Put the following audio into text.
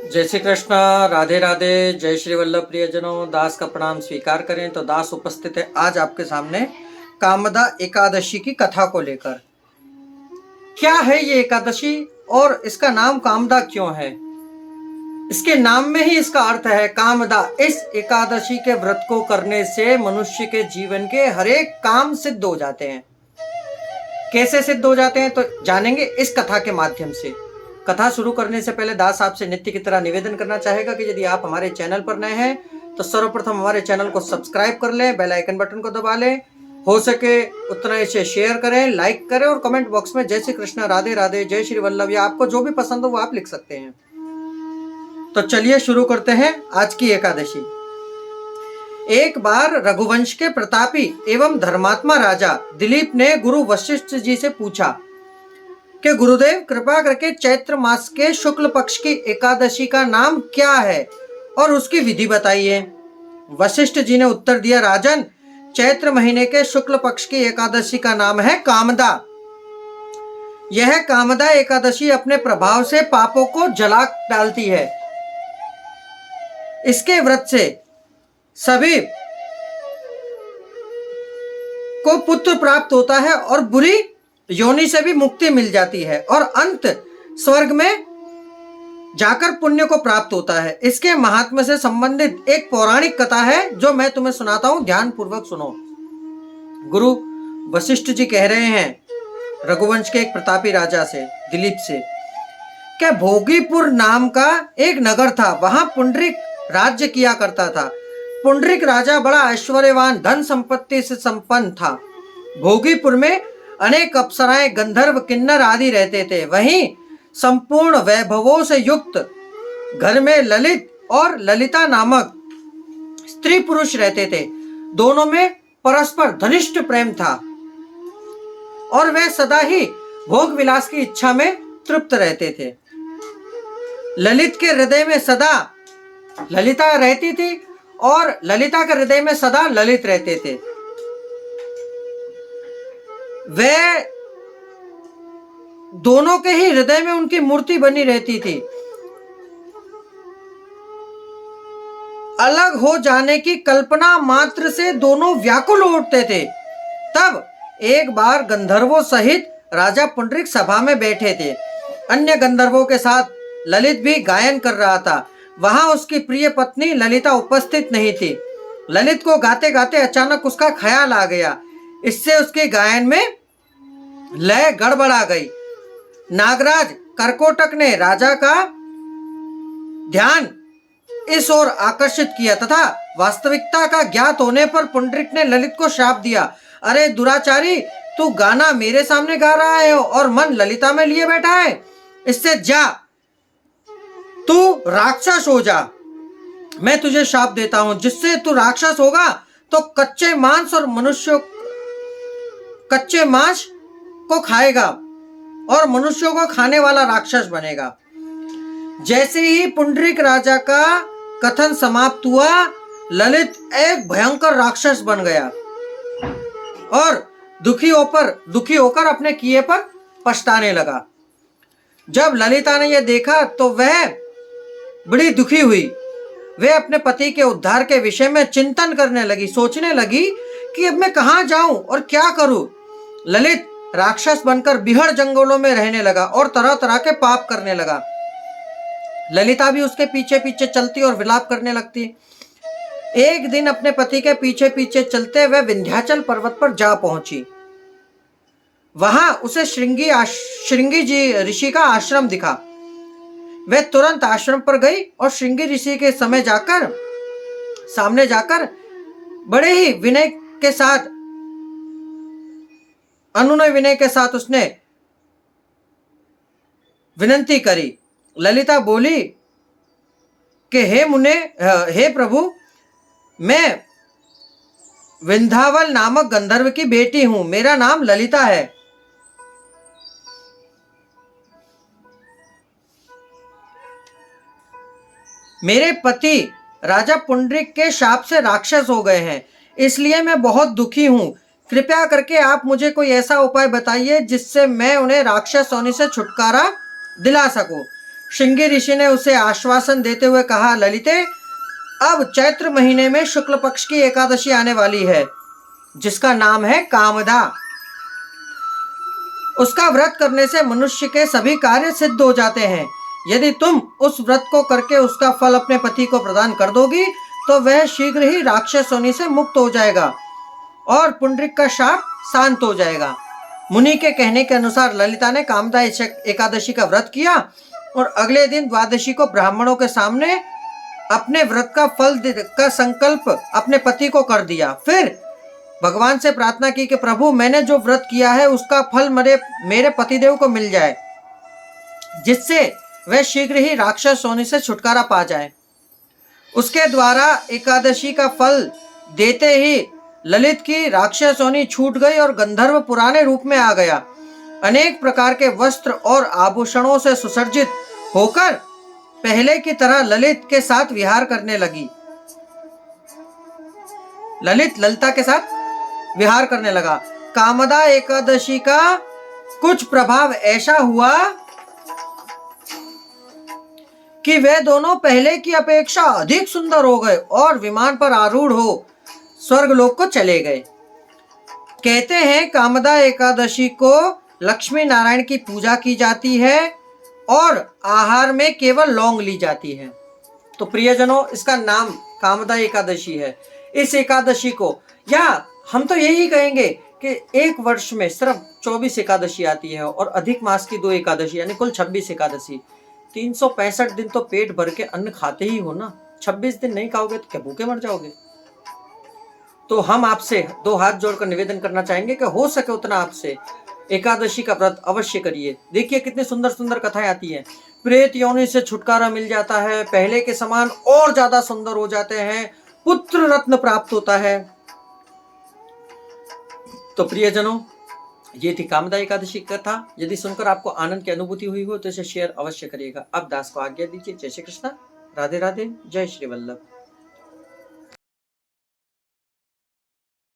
जय श्री कृष्ण। राधे राधे। जय श्री वल्लभ प्रियजनों। दास का प्रणाम स्वीकार करें। तो दास उपस्थित है आज आपके सामने कामदा एकादशी की कथा को लेकर। क्या है ये एकादशी और इसका नाम कामदा क्यों है? इसके नाम में ही इसका अर्थ है कामदा। इस एकादशी के व्रत को करने से मनुष्य के जीवन के हर एक काम सिद्ध हो जाते हैं। कैसे सिद्ध हो जाते हैं तो जानेंगे इस कथा के माध्यम से। कथा शुरू करने से पहले दास आपसे नित्य की तरह निवेदन करना चाहेगा कि यदि आप हमारे चैनल पर नए हैं तो सर्वप्रथम हमारे चैनल को सब्सक्राइब कर लें, बेल आइकन बटन को दबा लें, हो सके उतना इसे शेयर करें, लाइक करें और कमेंट बॉक्स में जय श्री कृष्ण, राधे राधे, जय श्री वल्लभ या आपको जो भी पसंद हो वो आप लिख सकते हैं। तो चलिए शुरू करते हैं आज की एकादशी। एक बार रघुवंश के प्रतापी एवं धर्मात्मा राजा दिलीप ने गुरु वशिष्ठ जी से पूछा कि गुरुदेव कृपा करके चैत्र मास के शुक्ल पक्ष की एकादशी का नाम क्या है और उसकी विधि बताइए। वशिष्ठ जी ने उत्तर दिया, राजन, चैत्र महीने के शुक्ल पक्ष की एकादशी का नाम है कामदा। यह कामदा एकादशी अपने प्रभाव से पापों को जला डालती है। इसके व्रत से सभी को पुत्र प्राप्त होता है और बुरी योनि से भी मुक्ति मिल जाती है और अंत स्वर्ग में जाकर पुण्य को प्राप्त होता है। इसके महात्म्य से संबंधित एक पौराणिक कथा है जो मैं तुम्हें सुनाता हूं, ध्यान पूर्वक सुनो। गुरु वशिष्ठ जी कह रहे हैं रघुवंश के एक प्रतापी राजा से, दिलीप से, क्या भोगीपुर नाम का एक नगर था। वहां पुंडरीक राज्य किया करता था। पुंडरीक राजा बड़ा ऐश्वर्यवान, धन संपत्ति से संपन्न था। भोगीपुर में अनेक अप्सराएं, गंधर्व, किन्नर आदि रहते थे। वहीं संपूर्ण वैभवों से युक्त घर में ललित और ललिता नामक स्त्री पुरुष रहते थे। दोनों में परस्पर घनिष्ठ प्रेम था और वे सदा ही भोग विलास की इच्छा में तृप्त रहते थे। ललित के हृदय में सदा ललिता रहती थी और ललिता के हृदय में सदा ललित रहते थे। वे दोनों के ही हृदय में उनकी मूर्ति बनी रहती थी। अलग हो जाने की कल्पना मात्र से दोनों व्याकुल उठते थे। तब एक बार गंधर्वों सहित राजा पुंडरीक सभा में बैठे थे। अन्य गंधर्वों के साथ ललित भी गायन कर रहा था। वहां उसकी प्रिय पत्नी ललिता उपस्थित नहीं थी। ललित को गाते गाते अचानक उसका ख्याल आ गया। इससे उसके गायन में लय गड़बड़ा गई। नागराज करकोटक ने राजा का ध्यान इस ओर आकर्षित किया तथा वास्तविकता का ज्ञात होने पर पुंडरीक ने ललित को शाप दिया, अरे दुराचारी, तू गाना मेरे सामने गा रहा है और मन ललिता में लिए बैठा है। इससे जा, तू राक्षस हो जा। मैं तुझे शाप देता हूं, जिससे तू राक्षस होगा तो कच्चे मांस को खाएगा और मनुष्यों को खाने वाला राक्षस बनेगा। जैसे ही पुंडरीक राजा का कथन समाप्त हुआ, ललित एक भयंकर राक्षस बन गया और दुखी होकर अपने किए पर पछताने लगा। जब ललिता ने यह देखा तो वह बड़ी दुखी हुई। वे अपने पति के उद्धार के विषय में चिंतन करने लगी, सोचने लगी कि अब मैं कहां जाऊं और क्या करूं। ललित राक्षस बनकर बिहड़ जंगलों में रहने लगा और तरह तरह के पाप करने लगा। ललिता भी उसके पीछे पीछे चलती और विलाप करने लगती। एक दिन अपने पति के पीछे पीछे चलते वह विंध्याचल पर्वत पर जा पहुंची। वहां उसे श्रृंगी जी ऋषि का आश्रम दिखा। वह तुरंत आश्रम पर गई और श्रृंगी ऋषि के सामने जाकर बड़े ही अनुनय विनय के साथ उसने विनती करी। ललिता बोली कि हे प्रभु, मैं विंध्यावल नामक गंधर्व की बेटी हूं। मेरा नाम ललिता है। मेरे पति राजा पुंडरीक के शाप से राक्षस हो गए हैं, इसलिए मैं बहुत दुखी हूं। कृपया करके आप मुझे कोई ऐसा उपाय बताइए जिससे मैं उन्हें राक्षस होने से छुटकारा दिला सकूं। श्रृंगी ऋषि ने उसे आश्वासन देते हुए कहा, ललिते, अब चैत्र महीने में शुक्ल पक्ष की एकादशी आने वाली है, जिसका नाम है कामदा। उसका व्रत करने से मनुष्य के सभी कार्य सिद्ध हो जाते हैं। यदि तुम उस व्रत को करके उसका फल अपने पति को प्रदान कर दोगी तो वह शीघ्र ही राक्षस योनि से मुक्त हो जाएगा और पुंडरीक का शाप शांत हो जाएगा। मुनि के कहने के अनुसार ललिता ने कामदा एकादशी का व्रत किया और अगले दिन द्वादशी को ब्राह्मणों के सामने अपने व्रत का फल का संकल्प अपने पति को कर दिया। फिर भगवान से प्रार्थना की कि प्रभु, मैंने जो व्रत किया है उसका फल मेरे पतिदेव को मिल जाए, जिससे वह शीघ्र ही राक्षस योनि से छुटकारा पा जाए। उसके द्वारा एकादशी का फल देते ही ललित की राक्षस योनि छूट गई और गंधर्व पुराने रूप में आ गया। अनेक प्रकार के वस्त्र और आभूषणों से सुसज्जित होकर पहले की तरह ललित के साथ विहार करने लगी। ललिता के साथ विहार करने लगा। कामदा एकादशी का कुछ प्रभाव ऐसा हुआ कि वे दोनों पहले की अपेक्षा अधिक सुंदर हो गए और विमान पर आरूढ़ हो स्वर्गलोक को चले गए। कहते हैं कामदा एकादशी को लक्ष्मी नारायण की पूजा की जाती है और आहार में केवल लौंग ली जाती है। तो प्रियजनों, इसका नाम कामदा एकादशी है। इस एकादशी को, या हम तो यही कहेंगे कि एक वर्ष में सिर्फ 24 एकादशी आती है और अधिक मास की 2 एकादशी, यानी कुल 26 एकादशी। 365 दिन तो पेट भर के अन्न खाते ही हो ना। 26 दिन नहीं खाओगे तो क्या भूखे मर जाओगे? तो हम आपसे 2 हाथ जोड़कर निवेदन करना चाहेंगे कि हो सके उतना आपसे एकादशी का व्रत अवश्य करिए। देखिए कितनी सुंदर सुंदर कथाएं आती हैं। प्रेत योनि से छुटकारा मिल जाता है, पहले के समान और ज्यादा सुंदर हो जाते हैं, पुत्र रत्न प्राप्त होता है। तो प्रियजनों, ये थी कामदा एकादशी की कथा। यदि सुनकर आपको आनंद की अनुभूति हुई हो तो इसे शेयर अवश्य करिएगा। अब दास को आज्ञा दीजिए। जय श्री कृष्ण, राधे राधे, जय श्री वल्लभ।